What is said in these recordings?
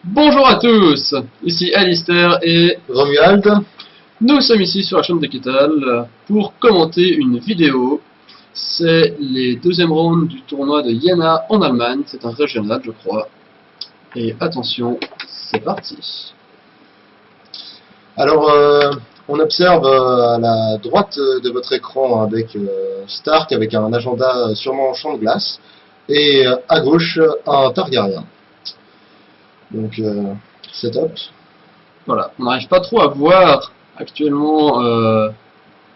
Bonjour à tous, ici Alistair et Romuald. nous sommes ici sur la chaîne de Ketal pour commenter une vidéo. C'est les deuxièmes rounds du tournoi de Jena en Allemagne, c'est un régional je crois. Et attention, c'est parti. Alors, on observe à la droite de votre écran avec Stark avec un agenda sûrement en champ de glace et à gauche un Targaryen. Donc, setup. Voilà, on n'arrive pas trop à voir actuellement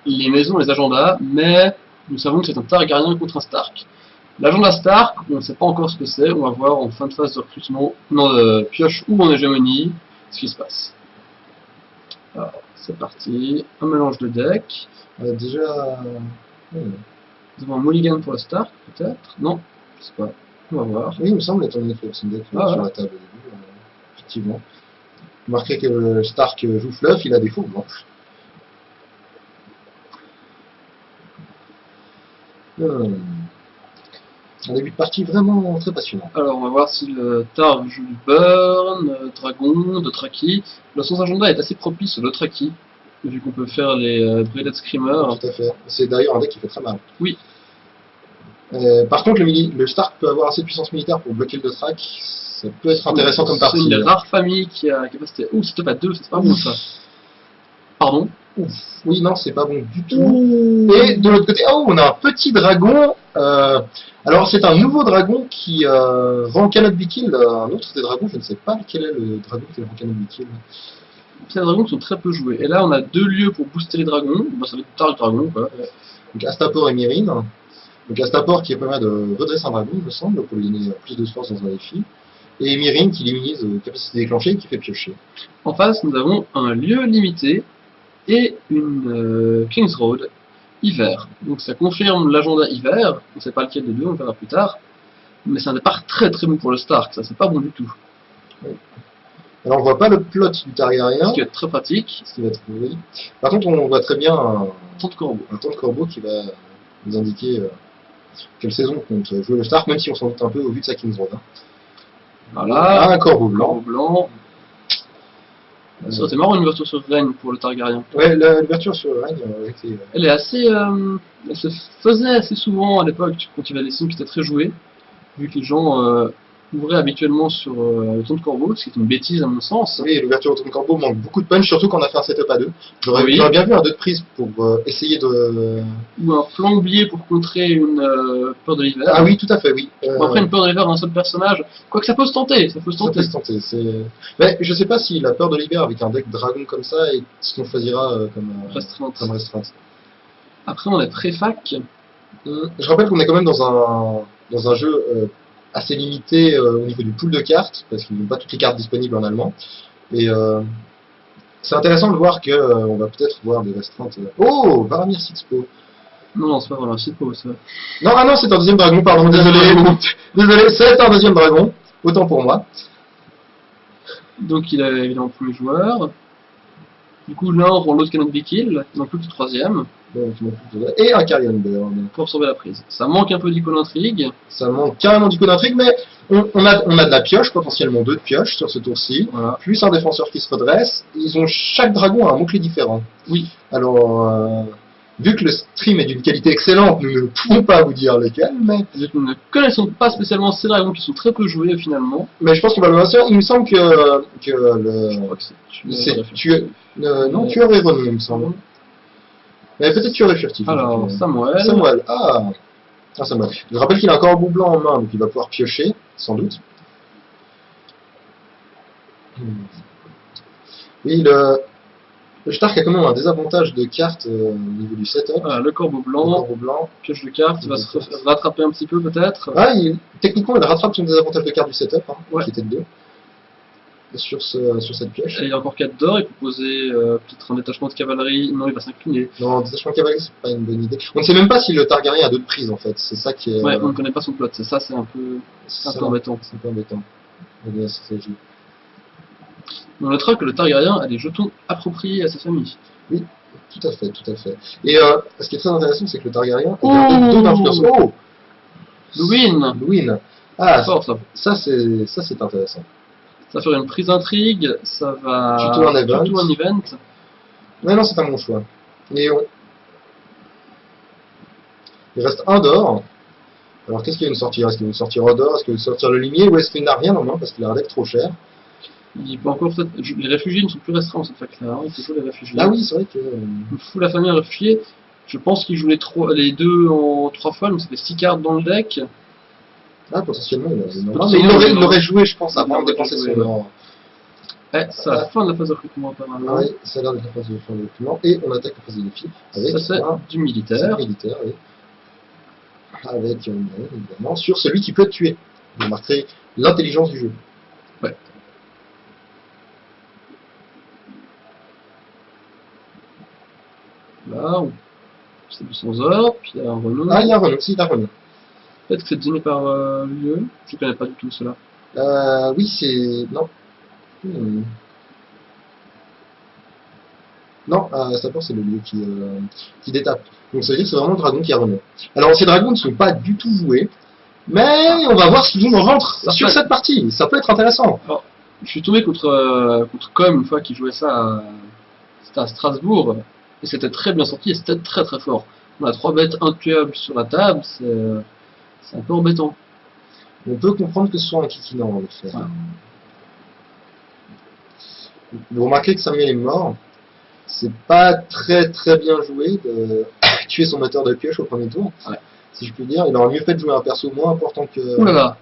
les maisons, les agendas, mais nous savons que c'est un Targaryen contre un Stark. L'agenda Stark, on ne sait pas encore ce que c'est, on va voir en fin de phase de recrutement, non, pioche ou en hégémonie, ce qui se passe. Alors, c'est parti, un mélange de decks. Déjà... Nous avons un mulligan pour le Stark, peut-être? Non, je sais pas, on va voir. Oui, il me semble, étant donné qu'il y a son deck sur la table au début, effectivement. Remarquez que le Stark joue fluff, il a des faux blanches. Un début de partie vraiment très passionnant. Alors on va voir si le Targ joue du Burn, Dragon, Dothraki. Le sens agenda est assez propice au Dothraki, vu qu'on peut faire les Braided Screamers. Tout à fait. C'est d'ailleurs un deck qui fait très mal. Oui. Par contre, le Stark peut avoir assez de puissance militaire pour bloquer le Dothraki. Ça peut être intéressant comme partie. C'est une des rares familles qui a capacité. Ouh, c'est pas 2, c'est pas bon ça. Pardon. Ouf. Oui, non, c'est pas bon du tout. Ouh. Et de l'autre côté, oh, on a un petit dragon. Alors, c'est un nouveau dragon qui rend Cannot Be Kill un autre des dragons. Je ne sais pas lequel est le dragon qui rend Cannot Be Kill. Ces dragons sont très peu joués. Et là, on a deux lieux pour booster les dragons. Bah, ça va être Targ Dragon, quoi. Donc, Astapor et Myrine. Donc, Astapor qui permet de redresser un dragon, il me semble, pour lui donner plus de force dans un défi. Et Myrine qui minimise capacité déclenchée et qui fait piocher. En face, nous avons un lieu limité et une King's Road hiver. Donc ça confirme l'agenda hiver, on ne sait pas lequel des deux, on verra plus tard. Mais c'est un départ très très bon pour le Stark, ça c'est pas bon du tout. Oui. Alors on voit pas le plot du Targaryen. Ce qui va être très pratique. Ce qui va être oui. Par contre on voit très bien un temps de corbeau. Un temps de corbeau qui va nous indiquer quelle saison compte jouer le Stark, même si on s'en doute un peu au vu de sa King's Road. Voilà, un corbeau blanc. C'est marrant une ouverture sur Règne pour le Targaryen. Ouais, l'ouverture sur Règne, elle est assez. Elle se faisait assez souvent à l'époque, quand il y avait des sims qui étaient très joués, vu que les gens ouvraient habituellement sur le temps de corbeau, ce qui est une bêtise à mon sens. Oui, l'ouverture au temps de corbeau manque beaucoup de punch, surtout quand on a fait un setup à deux. J'aurais bien vu un 2 de prise pour essayer de. Ou un flanc oublié pour contrer une peur de l'hiver. Ah oui, tout à fait, oui. Bon, après, une peur de l'hiver d'un seul personnage, quoique ça peut se tenter. Ça peut se tenter. Mais je sais pas si la peur de l'hiver avec un deck dragon comme ça est ce qu'on choisira comme restreinte. Après, on est très fac. Je rappelle qu'on est quand même dans un jeu assez limité au niveau du pool de cartes, parce qu'ils n'ont pas toutes les cartes disponibles en allemand. Et c'est intéressant de voir qu'on va peut-être voir des restreintes. Oh, Varamir Sixpo. Non, c'est pas Varamir Sixpo, ça. Non, ah non, c'est un deuxième dragon, pardon, désolé. Désolé, c'est un deuxième dragon. Autant pour moi. Donc il a évidemment le premier joueur. Du coup, l'un rend l'autre Cannot Be Kill, il manque plus que le troisième. Et un Carrion Burn. Pour absorber la prise. Ça manque un peu d'icône d'intrigue. Ça manque carrément d'icône d'intrigue, mais on a de la pioche, potentiellement 2 de pioche sur ce tour-ci. Voilà. Plus un défenseur qui se redresse. Chaque dragon a un mot-clé différent. Oui. Alors, vu que le stream est d'une qualité excellente, nous ne pouvons pas vous dire lesquels, mais... Nous ne connaissons pas spécialement ces dragons qui sont très peu joués finalement. Mais je pense qu'on va le voir. Il me semble que le... Je crois que c'est non, tueur erroné, il me semble. Mais peut-être tueur furtif. Alors, Samuel. Samuel, Samuel. Je rappelle qu'il a un corbeau blanc en main, donc il va pouvoir piocher, sans doute. Oui, le Stark a quand même un désavantage de cartes au niveau du setup. Voilà, le corbeau blanc, pioche de cartes, il va se rattraper un petit peu peut-être. Ah, techniquement il rattrape son désavantage de carte du setup, qui était de 2. Sur cette pioche. Et il y a encore 4 d'or, il peut poser peut-être un détachement de cavalerie. Non, il va s'incliner. Non, détachement de cavalerie, c'est pas une bonne idée. On ne sait même pas si le Targaryen a 2 de prise en fait, c'est ça qui est. Ouais, on ne connaît pas son plot, c'est ça, c'est un peu embêtant. C'est un peu embêtant. La stratégie. On notera que le Targaryen a des jetons appropriés à sa famille. Oui, tout à fait, tout à fait. Et ce qui est très intéressant, c'est que le Targaryen a 2 d'influence. Oh, Luwin. Ah, fort, ça. Ça c'est intéressant. Ça va faire une prise d'intrigue, ça va... Tuto un event. Tuto un event. Ouais, non, c'est un bon choix. Et il reste un d'or. Alors, qu'est-ce qu'il y a une sortie? Est-ce qu'il y a une sortie d'or? Est-ce qu'il y a une sortie le limier? Ou est-ce qu'il n'a rien en main parce qu'il a un deck trop cher? Il peut encore peut-être... Les réfugiés ne sont plus restreints dans cette fac-là, hein. Il faut jouer les réfugiés. Ah oui, c'est vrai que... Il faut la famille réfugiés. Je pense qu'il joue les deux en 3 fois, donc ça fait 6 cartes dans le deck. Ah, potentiellement, il Potentiellement, il l'aurait joué, je pense, avant de l'aurait dépenser joué, son ouais. or. C'est la fin de la phase de recrutement apparemment. Oui, ça a l'air d'être la phase de fin de document. Et on attaque la phase de défi avec Ça c'est du militaire. militaire, oui. Avec, évidemment, sur celui qui peut te tuer. Vous remarquerez l'intelligence du jeu. Ouais. Là, c'est du sans or, puis il y a un Renault. Ah, il y a un Renault, si, il y a un Renault. Peut-être que c'est donné par l'UE. Je connais pas du tout cela. Oui, c'est... Non. Non, Sapor, c'est le lieu qui détape. Donc ça veut dire que c'est vraiment le dragon qui a Renault. Alors, ces dragons ne sont pas du tout joués, mais on va voir ce qu'ils nous rentrent sur cette partie. Ça peut être intéressant. Alors, je suis tombé contre Com une fois qui jouait ça c'était à Strasbourg, et c'était très bien sorti et c'était très très fort. On a 3 bêtes intuables sur la table, c'est un peu embêtant. On peut comprendre que ce soit un kikinant en effet. Ouais. Vous remarquez que Samuel est mort. C'est pas très très bien joué de tuer son moteur de pioche au premier tour. Ouais. Si je puis dire, il aurait mieux fait de jouer un perso moins important que... Ouh là là.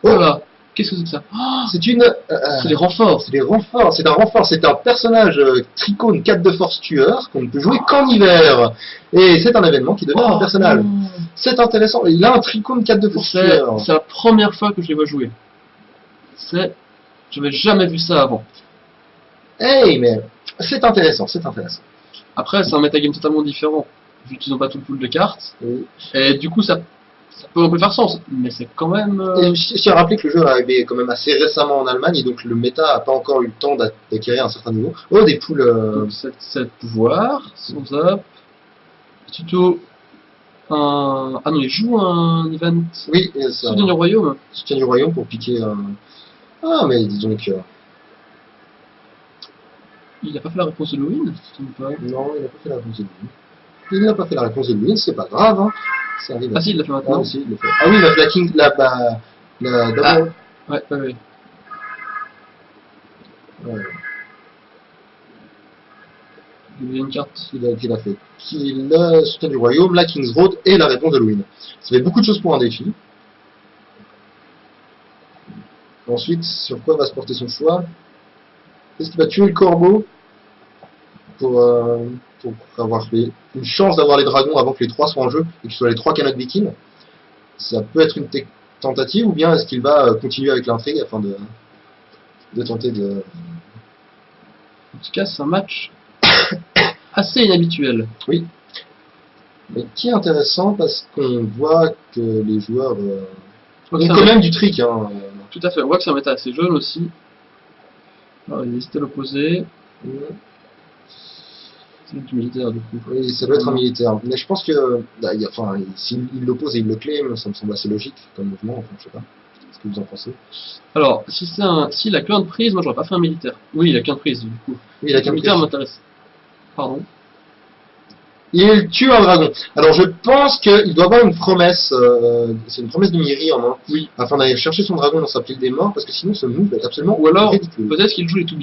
Oh là là. Qu'est-ce que c'est que ça? C'est une... c'est les renforts. C'est des renforts. C'est un renfort. C'est un personnage tricône 4 de force tueur qu'on ne peut jouer qu'en hiver. Et c'est un événement qui devient un personnage. C'est intéressant. Il a un tricône 4 de force tueur. C'est la première fois que je les vois jouer. Je n'avais jamais vu ça avant. Hey, mais c'est intéressant, c'est intéressant. Après, c'est un metagame totalement différent, vu qu'ils n'ont pas tout le pool de cartes. Oui. Et du coup, ça peut un peu faire sens, mais c'est quand même... Et je tiens à rappeler que le jeu est arrivé quand même assez récemment en Allemagne, et donc le méta n'a pas encore eu le temps d'acquérir un certain niveau. Oh, des poules... Donc 7 pouvoirs, sans up. Tuto... Ah non, il joue un event... Oui, c'est Soutien du royaume. Soutien du royaume pour piquer un... Ah, mais dis donc... Il n'a pas fait la réponse de Halloween? Non, il n'a pas fait la réponse de Halloween. Il n'a pas fait la réponse de Halloween, c'est pas grave, hein. Ça arrive. Ah si, il l'a fait maintenant. Ah, si, il l'a fait. Ah oui, il a fait la King... La double... Ouais. Il y a une carte. Qu'il a fait. Le soutien du royaume, la King's Road et la réponse de Halloween. Ça fait beaucoup de choses pour un défi. Ensuite, sur quoi va se porter son choix? Est-ce qu'il va tuer le corbeau pour avoir une chance d'avoir les dragons avant que les 3 soient en jeu et que ce soit les 3 canottes vikings? Ça peut être une tentative, ou bien est-ce qu'il va continuer avec l'intrigue afin de tenter de... En tout cas, c'est un match assez inhabituel. Oui. Mais qui est intéressant parce qu'on voit que les joueurs ont quand même du trick. Hein. Tout à fait, on voit que c'est un méta assez jeune aussi. Alors, il hésite à l'opposer. C'est du militaire du coup. Oui, ça doit être un militaire. Mais je pense que, s'il l'oppose et il le claim, ça me semble assez logique comme mouvement. Enfin, je sais pas. Qu'est-ce que vous en pensez? Alors, s'il a qu'un de prise, moi j'aurais pas fait un militaire. Oui, il a qu'un de prise du coup. Oui, il a qu'un de militaire prise. m'intéresse. Pardon. Il tue un dragon. Alors je pense qu'il doit avoir une promesse, c'est une promesse de Miri en main, oui, afin d'aller chercher son dragon dans sa pile des morts, parce que sinon ce move est absolument ou alors, ridicule. peut-être qu'il joue les to-be.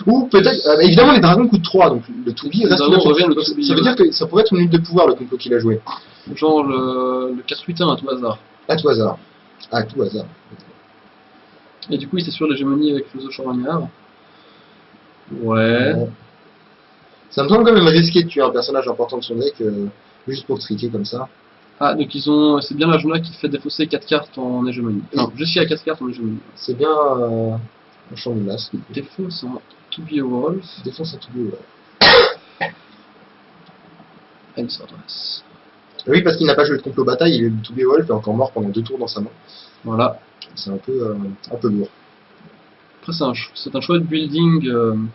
Ou peut-être, évidemment les dragons coûtent 3, donc le to-be reste une option. Ça veut dire que ça pourrait être une lutte de pouvoir le complot qu'il a joué. Genre le 4-8-1 à tout hasard. À tout hasard. À tout hasard. Et du coup il s'assure l'hégémonie avec le Charognard. Ouais. Ça me semble quand même risqué de tuer un personnage important de son deck juste pour triquer comme ça. Ah, donc c'est bien l'agenda qui fait défausser 4 cartes en hégémonie. Non, jusqu'à 4 cartes en hégémonie. C'est bien un champ de glace. Défausse en To Be a Wolf. Défense en To Be a Wolf. Elle s'adresse. Oui, parce qu'il n'a pas joué de complot bataille, il est To Be a Wolf et encore mort pendant 2 tours dans sa main. Voilà. C'est un peu lourd. Après, c'est un chouette building.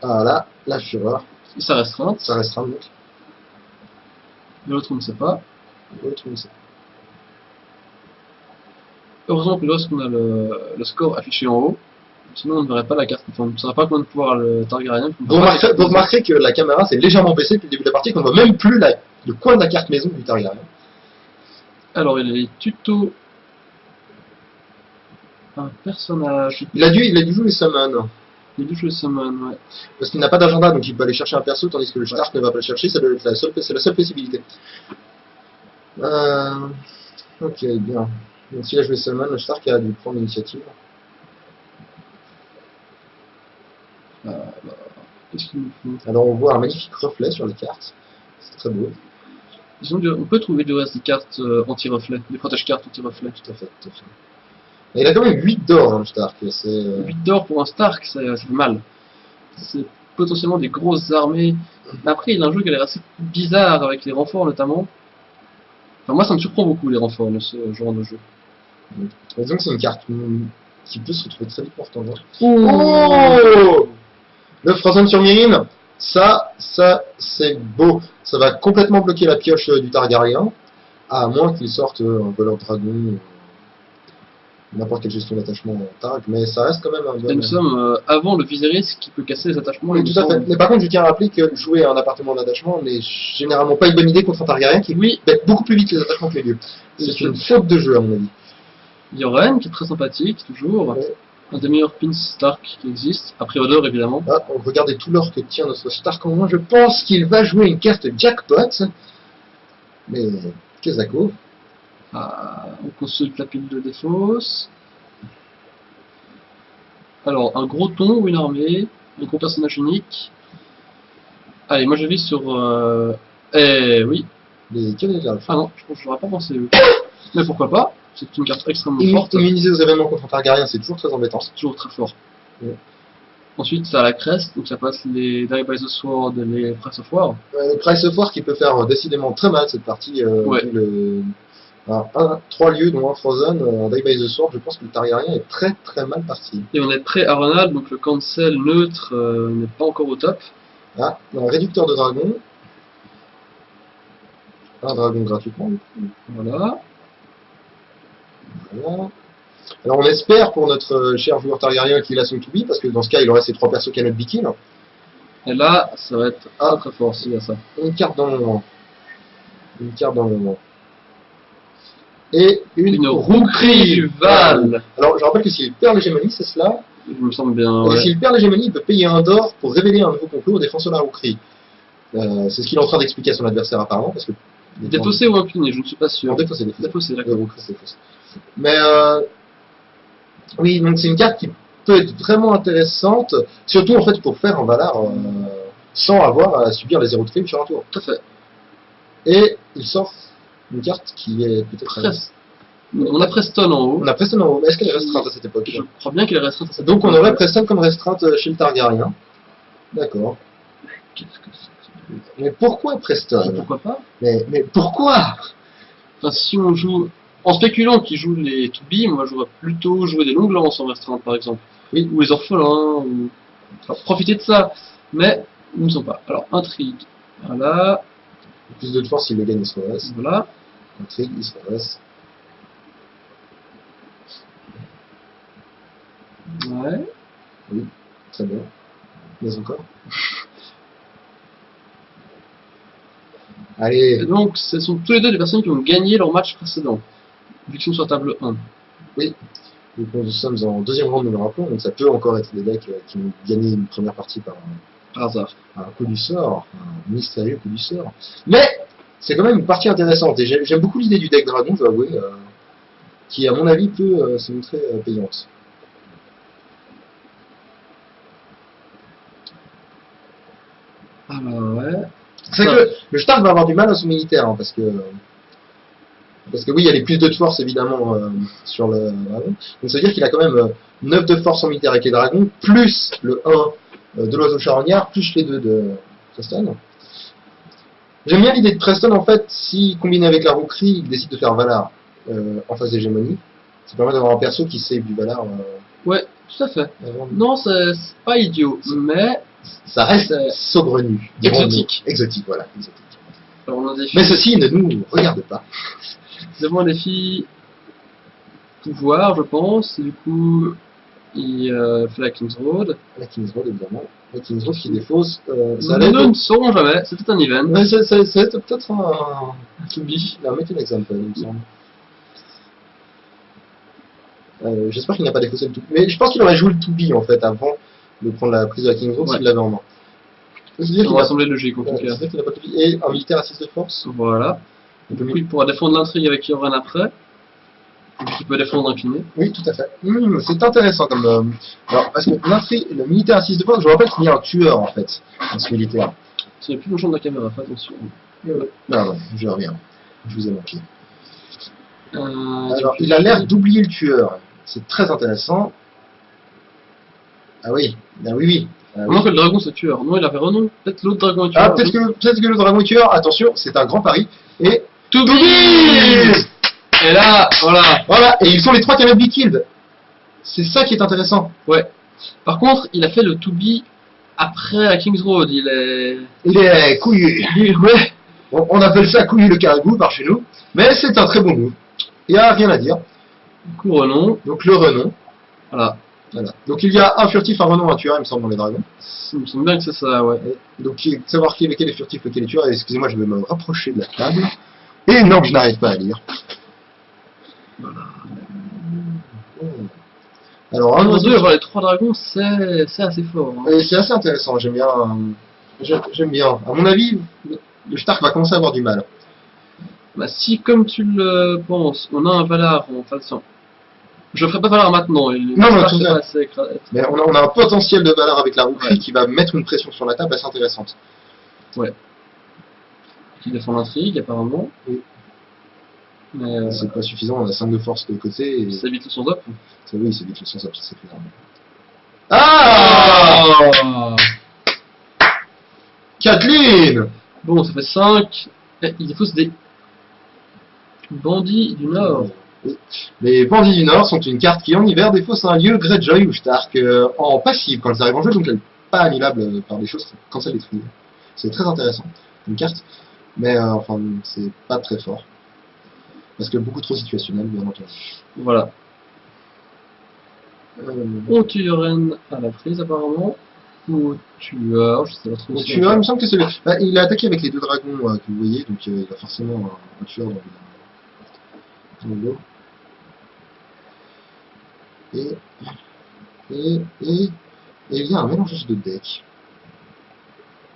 Ah là, la fureur. Et ça restreint. Ça restreint donc. L'autre, on ne sait pas. L'autre, on ne sait heureusement que lorsqu'on a le score affiché en haut, sinon on ne verrait pas la carte, enfin, on ne saurait pas combien de pouvoir le Targaryen. Vous remarquerez que la caméra s'est légèrement baissée depuis le début de la partie, qu'on ne voit même plus le coin de la carte maison du Targaryen. Alors il y a les tutos. Un personnage. Il a dû jouer les summons. Il a dû jouer summon, ouais. Parce qu'il n'a pas d'agenda, donc il peut aller chercher un perso, tandis que le Stark ne va pas le chercher, c'est la seule possibilité. Ok, bien. Donc s'il a joué summon, le Stark a dû prendre l'initiative. Qu'est-ce qu'il nous faut? Alors on voit un magnifique reflet sur les cartes. C'est très beau. On peut trouver du reste des cartes anti-reflet, des protège-cartes anti-reflet. Tout à fait, tout à fait. Et il a quand même 8 d'or, hein, le Stark. 8 d'or pour un Stark, ça fait mal. C'est potentiellement des grosses armées. Mais après, il a un jeu qui a l'air assez bizarre avec les renforts notamment. Enfin, moi, ça me surprend beaucoup les renforts de ce genre de jeu. Disons que c'est une carte qui peut se retrouver très vite portant. Oh, le Frozen sur Myrine, ça c'est beau. Ça va complètement bloquer la pioche du Targaryen, à moins qu'il sorte un voleur dragon, n'importe quelle gestion d'attachement Targ, mais ça reste quand même un bon... Et nous sommes avant le Viserys qui peut casser les attachements. Oui, tout à fait. Mais par contre, je tiens à rappeler que jouer un appartement d'attachement n'est généralement pas une bonne idée contre un Targaryen qui bête beaucoup plus vite les attachements que les lieux. C'est une faute de jeu, à mon avis. Yoren, qui est très sympathique, toujours. Ouais. Un des meilleurs pins Stark qui existe, après Odor évidemment. Ah, regardez tout l'or que tient notre Stark en main. Je pense qu'il va jouer une carte jackpot. Mais, Kezako. On consulte la pile de défausse. Alors, un gros ton ou une armée, un gros personnage unique. Allez, moi je vis sur... oui. Les Kalegalf. Ah non, je n'aurais pas pensé. Mais pourquoi pas? C'est une carte extrêmement forte. Immuniser aux événements contre un Targaryen, c'est toujours très embêtant. C'est toujours très fort. Ouais. Ensuite, ça a la crest, donc ça passe les Die by the Sword et les Price of War. Le Price of War qui peut faire décidément très mal cette partie. Ouais. Alors, 3 lieux, dont un Frozen, un Die by the Sword, je pense que le Targaryen est très très mal parti. Et on est prêt à Ronald, donc le cancel neutre n'est pas encore au top. Ah, un réducteur de dragon. Un dragon gratuitement. Voilà. Voilà. Alors on espère pour notre cher joueur Targaryen qu'il a son to be, parce que dans ce cas il aurait ses 3 persos cannot be kill. Et là, ça va être très fort s'il y a ça. Une carte dans le moment. Une carte dans le moment. Et une rouquerie du Val. Alors je rappelle que s'il perd l'hégémonie, c'est cela. Il me semble bien. Ouais. S'il perd l'hégémonie, il peut payer un d'or pour révéler un nouveau complot aux défenseurs de la rouquerie. C'est ce qu'il est en train d'expliquer à son adversaire apparemment, parce que... Défaussé ou incliné, je ne suis pas sûr. Défaussé, d'accord. Mais oui, donc c'est une carte qui peut être vraiment intéressante, surtout en fait pour faire un Valar sans avoir à subir les 0 de crime sur un tour. Tout à fait. Et il sort une carte qui est peut-être... On a Preston en haut. On a Preston en haut, mais est-ce qu'elle est restreinte à cette époque? Je crois bien qu'elle est restreinte à cette époque. Donc on aurait Preston comme restreinte chez le Targaryen. D'accord. Qu'est-ce que c'est? Mais pourquoi Preston? Pourquoi pas? Mais pourquoi? Enfin, si on joue... En spéculant qu'il joue les to be, moi j'aurais plutôt joué des longues lances en restreinte par exemple. Oui. Ou les orphelins, ou... Enfin, profiter de ça. Mais nous ne sommes pas. Alors, intrigue. Voilà. Plus de force s'il le gagne, il se reste. Voilà. Intrigue, il se reste. Ouais. Oui, très bien. Mais encore. Allez. Et donc, ce sont tous les deux des personnes qui ont gagné leur match précédent. Vu qu'ils sont sur table 1. Oui. Donc nous sommes en deuxième round, nous le rappelons, donc ça peut encore être des decks qui ont gagné une première partie par hasard. Un coup du sort, un mystérieux coup du sort. Mais c'est quand même une partie intéressante, et j'aime beaucoup l'idée du deck dragon, je dois avouer, qui à mon avis peut se montrer payante. Alors ouais. C'est que le Stark va avoir du mal à son militaire, hein, parce que oui, il y a les plus 2 de force évidemment sur le dragon. Donc ça veut dire qu'il a quand même 9 de force en militaire avec les dragons, plus le 1 de l'oiseau charognard, plus les 2 de Preston. J'aime bien l'idée de Preston en fait, s'il combine avec la rouquerie, il décide de faire Valar en phase d'hégémonie. Ça permet d'avoir un perso qui save du Valar. Ouais, tout à fait. Non, c'est pas idiot, mais ça reste saugrenu. Exotique. Exotique, voilà. Exotique. Alors, on a des filles... Mais ceci ne nous regarde pas. Devant les filles... pouvoir, je pense. Et du coup, il fait la King's Road. La King's Road, évidemment. La King's Road qui défausse. Ça nous ne saurons jamais, c'était un event. Mais c'est peut-être un to be, un meeting example, il me semble. J'espère qu'il n'a pas défaussé le to be. Mais je pense qu'il aurait joué le to be en fait avant de prendre la prise de la King's Road s'il l'avait en main. Ça m'a semblé logique en tout cas. C'est vrai qu'il n'a pas to be. Et un militaire à 6 de force. Voilà. Et du coup, il pourra défendre l'intrigue avec Yoren après. Il peut défendre incliné. Oui, tout à fait. C'est intéressant comme. Alors, parce que l'intrigue, le militaire à 6 de force, je vous rappelle qu'il y a un tueur en fait, dans ce militaire. C'est plus le champ de la caméra, fais attention. Non, je reviens. Je vous ai manqué. Alors, il a l'air d'oublier le tueur. C'est très intéressant. Ah oui, oui. Non, que le dragon c'est tueur. Non, il avait Renom. Peut-être l'autre dragon est tueur. Ah, peut-être que le dragon est tueur. Attention, c'est un grand pari. Et. To be! Et là, voilà. Voilà, et ils sont les 3 qui avaient be killed. C'est ça qui est intéressant. Ouais. Par contre, il a fait le to be après la King's Road. Il est couillu. Ouais. Bon, on appelle ça couillu le caribou par chez nous. Mais c'est un très bon move. Il n'y a rien à dire. Du coup, Renom. Donc le Renom. Voilà. Donc il y a un furtif, un Renom, un tueur, il me semble, dans les dragons. Il me semble bien que c'est ça, ouais. Et donc savoir lequel est furtif, lequel est tueur. Et excusez-moi, je vais me rapprocher de la table. Et non, je n'arrive pas à lire. Voilà. Alors, un oiseau, avoir les 3 dragons, c'est assez fort. Hein. Et c'est assez intéressant, j'aime bien. J'aime bien. À mon avis, le Stark va commencer à avoir du mal. Bah, si, comme tu le penses, on a un Valar en façon. Je ferai pas Valar maintenant. Non, tout à fait. Mais on a un potentiel de Valar avec la rouquerie qui va mettre une pression sur la table assez intéressante. Ouais. Qui défend l'intrigue, apparemment. Oui. Mais c'est pas suffisant, on a 5 de force de côté. Et... Ça évite le sans-up. Oui, ça évite le sans-up, c'est clair. Ah Kathleen. Bon, ça fait 5. Il défausse des bandits du Nord. Oui. Les bandits du Nord sont une carte qui en hiver défausse un lieu Greyjoy ou Stark en passive quand ils arrivent en jeu, donc elle n'est pas annulable par des choses quand ça détruit. C'est très intéressant, une carte, mais enfin c'est pas très fort. Parce que beaucoup trop situationnel, bien entendu. Voilà. On tue Yoren à la prise, apparemment. Ou tueur, je sais pas trop. Tueur, il me semble que c'est le. Bah, il a attaqué avec les 2 dragons que vous voyez, donc il a forcément un tueur dans le lot. Et il y a un mélangeage de deck.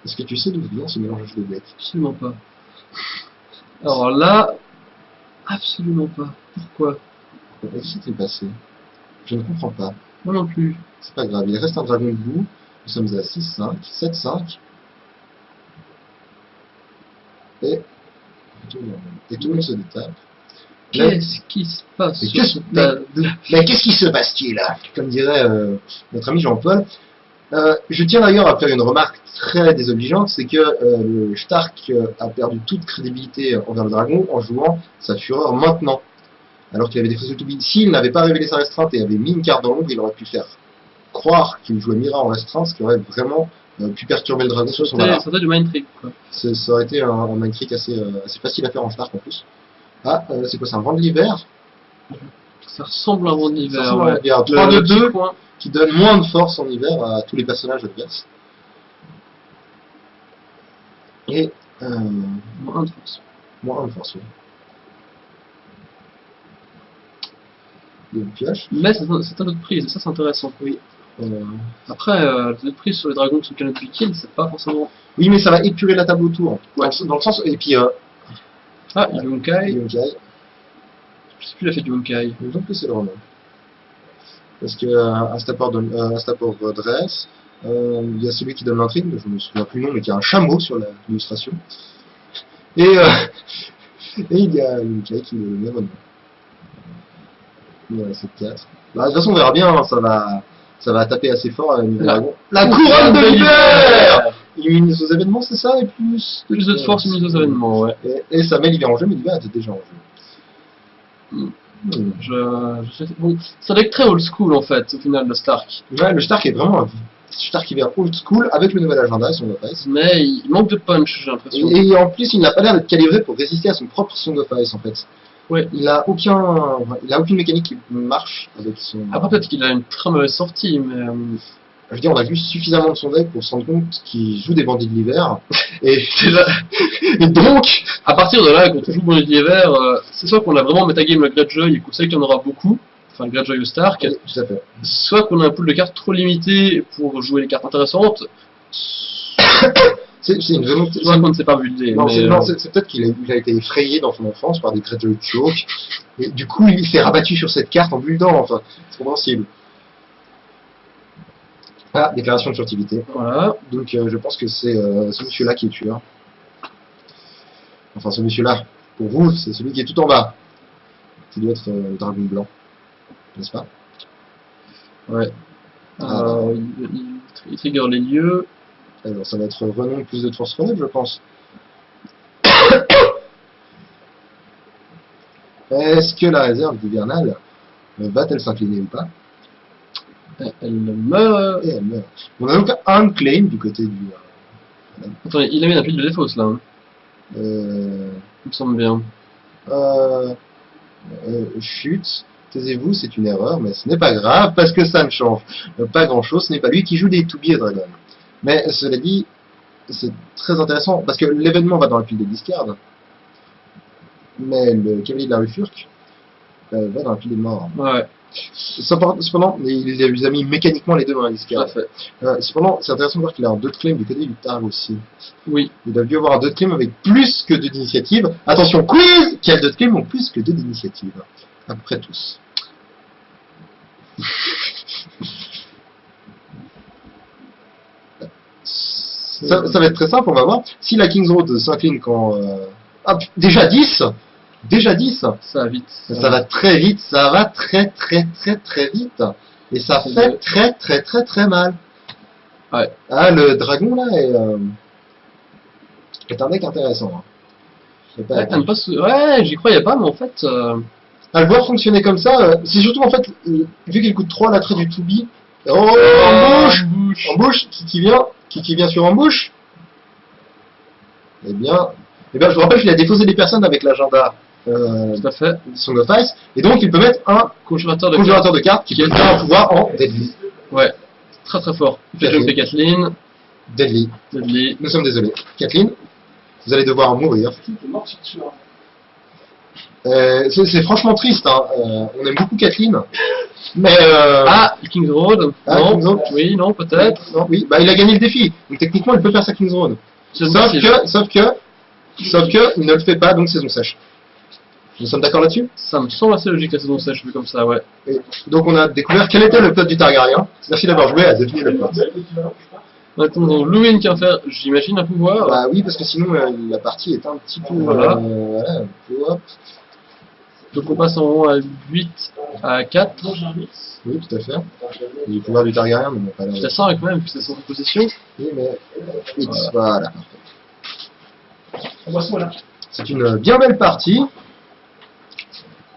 Est-ce que tu sais d'où vient ce mélangeage de deck? Absolument pas. Alors là. Absolument pas. Pourquoi? Qu'est-ce qui s'est passé? Je ne comprends pas. Moi non plus. C'est pas grave, il reste un dragon debout. Nous sommes à 6-5, 7-5. Et tout le monde se détape. Qu'est-ce qui se passe? Mais qu'est-ce qui se passe-t-il? Comme dirait notre ami Jean-Paul. Je tiens d'ailleurs à faire une remarque très désobligeante, c'est que le Stark a perdu toute crédibilité envers le dragon en jouant sa fureur maintenant. Alors qu'il avait défaussé le to be. S'il n'avait pas révélé sa restreinte et avait mis une carte dans l'ombre, il aurait pu faire croire qu'il jouait Mira en restreinte, ce qui aurait vraiment pu perturber le dragon sur son Valar. Ça aurait été du mind trick, quoi. Ça aurait été un mind trick assez facile à faire en Stark en plus. Ah, c'est quoi, c'est un vent de l'hiver? Ça ressemble à un vent de l'hiver, ouais. Il y a 3 de 2 qui donne moins de force en hiver à tous les personnages adverses. Et moins 1 de force. Moins 1 de force, oui. Il y a une pioche. Mais c'est un autre prise, et ça c'est intéressant. Oui. Après, le prise sur les dragons qui sont cannot be kill, c'est pas forcément. Oui, mais ça va épurer la table autour. Ouais. Dans le sens. Et puis. Ah, il y a Yunkai. Yunkai. Je sais plus, il a fait du Yunkai. Il me semble que c'est le roman. Parce que Astapor dresse. Il y a celui qui donne l'intrigue, je ne me souviens plus le nom, mais qui a un chameau sur l'illustration. Et il y a Yunkai qui le met vraiment. Il y a 7-4. Bah, de toute façon, on verra bien, hein, ça va taper assez fort à la couronne de l'hiver. Il immunise aux événements, c'est ça, et plus de force immunise aux événements, ouais. Et ça met l'hiver en jeu, mais l'hiver était déjà en jeu. Bon, ça doit être très old school en fait, au final, le Stark. Ouais, le Stark est vraiment un Stark hiver old school avec le nouvel agenda et son of Ice. Mais il manque de punch, j'ai l'impression. Et en plus, il n'a pas l'air d'être calibré pour résister à son propre Song of Ice en fait. Ouais. Il a aucune mécanique qui marche avec son. Après, peut-être qu'il a une très mauvaise sortie, mais... Je veux dire, on a vu suffisamment de son deck pour se rendre compte qu'il joue des bandits de l'hiver. Et, et donc, à partir de là, quand on joue Bandit d'hiver, c'est soit qu'on a vraiment metagame le Greyjoy et qu'on sait qu'il y en aura beaucoup, enfin le Greyjoy ou Stark, oui, tout à fait. soit qu'on a un pool de cartes trop limité pour jouer les cartes intéressantes, C'est une volonté. soit qu'on ne sait pas builder. Non, mais, c'est peut-être qu'il a été effrayé dans son enfance par des Greyjoy Choke. Et du coup, il s'est rabattu sur cette carte en buildant. Enfin, c'est compréhensible. Ah, déclaration de furtivité. Voilà. Donc je pense que c'est ce monsieur-là qui est tueur. Enfin, ce monsieur-là, pour vous, c'est celui qui est tout en bas. Qui doit être le dragon blanc. N'est-ce pas? Ouais. Il trigger les lieux. Alors ça va être renom plus de force relève, je pense. Est-ce que la réserve d'hivernal va-t-elle s'incliner ou pas? Elle meurt. Et elle meurt. On a donc un claim du côté du... Attendez, il a mis un pile de défausse là. Hein. Il me semble bien. Chut, taisez-vous, c'est une erreur, mais ce n'est pas grave, parce que ça ne change pas grand-chose, ce n'est pas lui qui joue des To Be a Dragon. Mais cela dit, c'est très intéressant, parce que l'événement va dans la pile des discards, mais le cavalier de la Rufurque va dans la pile des morts. Ouais. Cependant, il les a mis mécaniquement les deux dans la discard. Tout à fait. Cependant, c'est intéressant de voir qu'il a un 2 de claim du côté du Targ aussi. Oui. Il a dû avoir un 2 de claim avec plus que 2 d'initiative. Attention, quiz! Quels 2 de claim ont plus que 2 d'initiative? À peu près tous. Ça va être très simple, on va voir. Si la King's Road s'incline quand... Ah, déjà 10! Déjà 10! Ça va vite. Ça va très vite, ça va très vite. Et ça fait très mal. Ouais. Ah, le dragon là est un deck intéressant. Hein. Ouais, j'y croyais pas, mais en fait... À le voir fonctionner comme ça, c'est surtout en fait, vu qu'il coûte 3 l'attrait du 2B. Oh, embouche qui vient sur embouche. Eh bien, je vous rappelle qu'il a défaussé des personnes avec l'agenda. Tout à fait. Song of Ice, et donc il peut mettre un conjurateur de cartes qui peut faire un pouvoir en Deadly. Ouais, très fort. Il fait jumper Kathleen. Deadly. Nous sommes désolés. Kathleen, vous allez devoir mourir. C'est franchement triste, hein. On aime beaucoup Kathleen, mais Ah, King's Road. Ah, non. King's Road. Oui, non, peut-être. Non, oui, bah il a gagné le défi, donc techniquement il peut faire sa King's Road. Sauf que, il ne le fait pas, donc saison sèche. Nous sommes d'accord là-dessus? Ça me semble assez logique la saison sèche, vu comme ça, ouais. Et donc on a découvert quel était le plot du Targaryen. Merci d'avoir joué à deviner le plot. Maintenant, Luwin qui va faire, j'imagine, un pouvoir. Bah oui, parce que sinon la partie est un petit peu... Voilà. Voilà, un peu, hop. Donc on passe en haut à 8 à 4. Oui, tout à fait. Et le pouvoir du Targaryen, mais pas là. C'est à 5 quand même, puis c'est son position. Oui, mais X, voilà. Voilà. C'est une bien belle partie.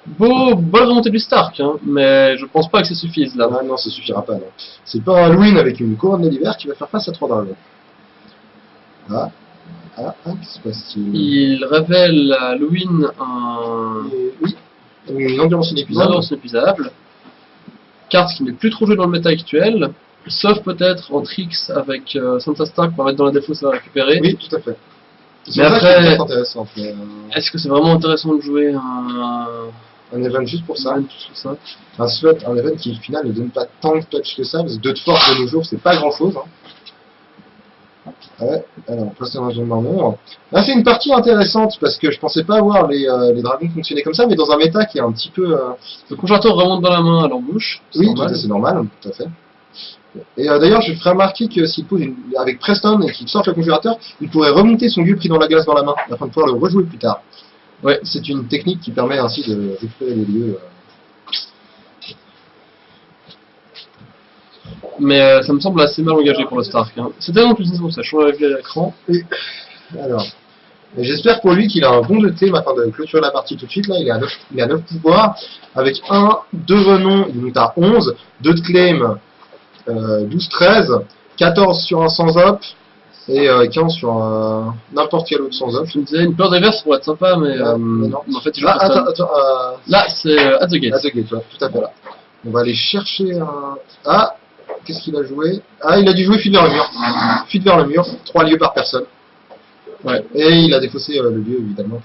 Bonne volonté du Stark, hein, mais je pense pas que ça suffise là. Ah non, ça suffira pas, non. C'est pas un Luwin avec une couronne de l'hiver qui va faire face à 3 dragons. Qu'est-ce qui se passe-t-il? Il révèle à Luwin un... Oui, une endurance inépuisable. inépuisable. Carte qui n'est plus trop jouée dans le méta actuel, sauf peut-être en tricks avec Sansa Stark pour mettre dans la défausse à récupérer. Oui, tout à fait. Mais après, intéressant. est-ce que c'est vraiment intéressant de jouer Un event juste pour ça. ça. Un slot, un event qui au final ne donne pas tant de touch que ça, parce que 2 de force de nos jours, c'est pas grand chose. Hein. Ouais, alors, passer dans un nombre. Là, c'est une partie intéressante, parce que je pensais pas voir les dragons fonctionner comme ça, mais dans un méta qui est un petit peu... Le conjurateur remonte dans la main à l'embouche. Oui, c'est normal, tout à fait. Et d'ailleurs, je ferai remarquer que s'il pose avec Preston et qu'il sort le conjurateur, il pourrait remonter son dieu pris dans la glace dans la main, afin de pouvoir le rejouer plus tard. Ouais, c'est une technique qui permet ainsi de récupérer les lieux. Mais ça me semble assez mal engagé pour le Stark. Hein. C'était non plus une saison sèche, on l'avait vu à l'écran. Oui. Alors, j'espère pour lui qu'il a un bon de thème afin de clôturer la partie tout de suite. Là, il a 9 pouvoirs, avec 2 renons, il monte à 11, 2 de claim, 12-13, 14 sur un sans op, Et 15 sur n'importe quel autre sans off. Je me disais, une peur reverse pourrait être sympa, mais, mais non. en fait, il joue Ah, personne. attends, Là, c'est at the gate. At the gate, ouais, tout à fait là. On va aller chercher un... Ah, qu'est-ce qu'il a joué? Ah, il a dû jouer fuite vers le mur. Fuite vers le mur, 3 lieux par personne. Ouais. Et il a défaussé le lieu, évidemment.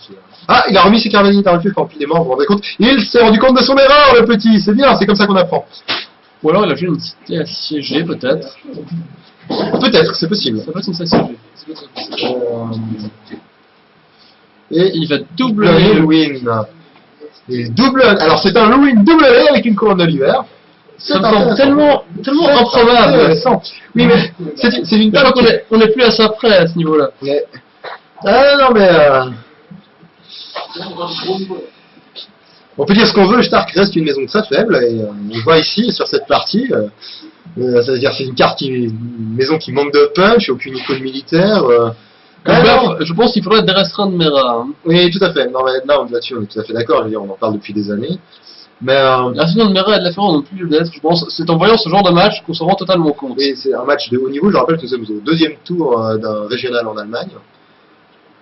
Ah, il a remis ses caravanis dans le feu quand il est mort, vous vous rendez compte? Il s'est rendu compte de son erreur, le petit. C'est bien, c'est comme ça qu'on apprend. Ou alors il a joué une cité assiégée, peut-être. Peut-être, c'est possible. Ça peut être une cité assiégée. Et Il va doubler le win. Et double... Alors c'est un win double avec une couronne de l'hiver. Ça me semble tellement improbable. Intéressant. Oui, mais c'est une Je crois qu'on est plus à ça près à ce niveau-là. Mais... Ah non, mais... On peut dire ce qu'on veut, Stark reste une maison très faible, et on voit ici, sur cette partie, ça veut dire c'est une maison qui manque de punch, aucune icône militaire. Je pense qu'il faudrait restreindre Mera. Hein. Oui, tout à fait. Non, mais là, là-dessus, on est tout à fait d'accord, je veux dire, on en parle depuis des années. Mais... La saison de Mera et de la Ferrand n'ont plus lieu d'être, je pense. C'est en voyant ce genre de match qu'on se rend totalement compte. Et c'est un match de haut niveau, je rappelle que nous sommes au deuxième tour d'un régional en Allemagne.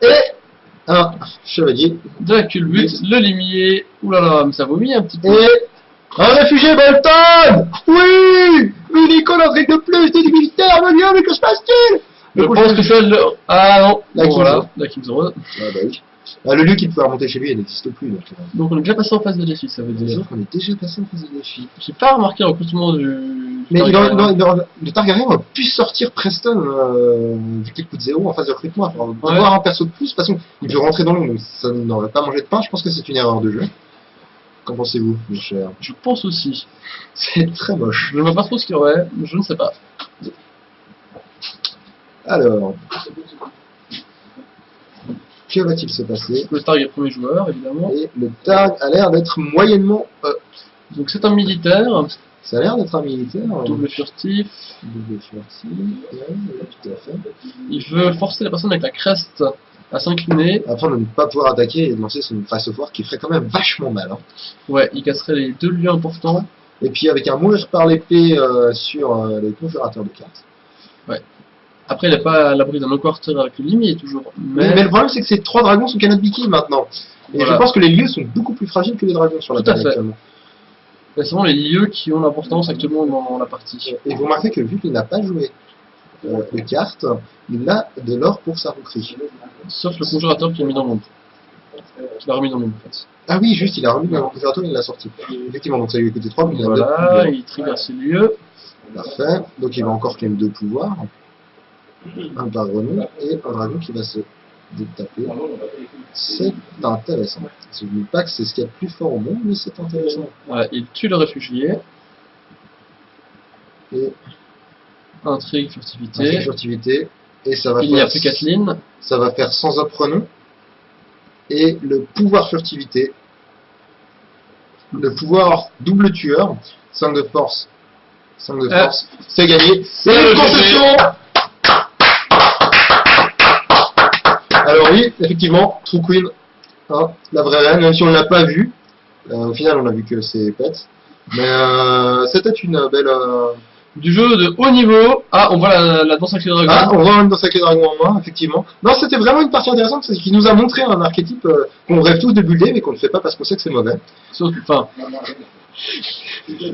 Et un chevalier. De la culbute, le limier, oulala, mais ça vomit un petit peu. Et un réfugié Bolton. Oui. Une icône en de plus, des militaires, mon dieu, mais que se passe-t-il? Je pense que c'est le... Ah non, La bon, voilà, King's la King's Road. Ah bah oui. Ah, le lieu qui pouvait remonter chez lui, il n'existe plus. Donc on est déjà passé en phase de défi, ça veut dire. Donc on est déjà passé en phase de défi. J'ai pas remarqué le recrutement du... Mais le Targaryen aurait pu sortir Preston, vu qu'il coûte 0 en phase de recrutement. Avoir un perso de plus, de toute façon, il peut rentrer dans l'ombre, donc ça n'aurait pas mangé de pain. Je pense que c'est une erreur de jeu. Qu'en pensez-vous, mon cher? Je pense aussi. C'est très moche. Je ne vois pas trop ce qu'il y aurait, je ne sais pas. Alors... Que va-t-il se passer? Le Targ est premier joueur, évidemment. Et le Targ a l'air d'être moyennement... Donc c'est un militaire. Ça a l'air d'être un militaire. Double furtif. Double furtif, ouais, tout à fait. Il veut forcer la personne avec la creste à s'incliner. Afin de ne pas pouvoir attaquer et de lancer son face au foire qui ferait quand même vachement mal. Hein. Ouais, il casserait les deux lieux importants. Et puis avec un mourir par l'épée sur les conférateurs de cartes. Ouais. Après, il n'est pas à l'abri d'un quarter avec le limier toujours. Mais le problème, c'est que ces 3 dragons sont cannot Biki maintenant. Et voilà. Je pense que les lieux sont beaucoup plus fragiles que les dragons sur la table actuellement. C'est vraiment les lieux qui ont l'importance actuellement dans la partie. Et vous remarquez que vu qu'il n'a pas joué de cartes, il a de l'or pour sa recrue. Sauf le conjurateur qui est mis dans l'ombre. Qu'il a remis dans l'ombre en fait. Ah oui, juste, il a remis dans le conjurateur et il l'a sorti. Effectivement, donc ça lui a coûté 3, mais il a voilà, il trigger ses lieux. Parfait. Donc il va encore claim 2 pouvoirs. Un baronnet et un dragon qui va se détaper. C'est intéressant. Je ne dis pas que c'est ce qu'il y a de plus fort au monde, mais c'est intéressant. Voilà, il tue le réfugié. Et intrigue, furtivité. Intrigue, furtivité. Et ça va il n'y a plus Kathleen. Ça va faire sans opprenom. Et le pouvoir furtivité. Le pouvoir double tueur. 5 de force. 5 de force. C'est gagné. C'est une concession. Alors oui, effectivement, True Queen, hein, la vraie reine, même si on ne l'a pas vue, au final on a vu que c'est pète, mais c'était une belle... Du jeu de haut niveau. Ah, on voit la danse avec les dragons. Ah, on voit une danse avec les dragons en main, effectivement. Non, c'était vraiment une partie intéressante, parce qu'il nous a montré un archétype qu'on rêve tous de builder, mais qu'on ne fait pas parce qu'on sait que c'est mauvais. Enfin...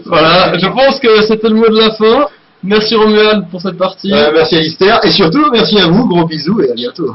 Voilà, je pense que c'était le mot de la fin. Merci Romuald pour cette partie. Merci Alistair, et surtout merci à vous, gros bisous et à bientôt.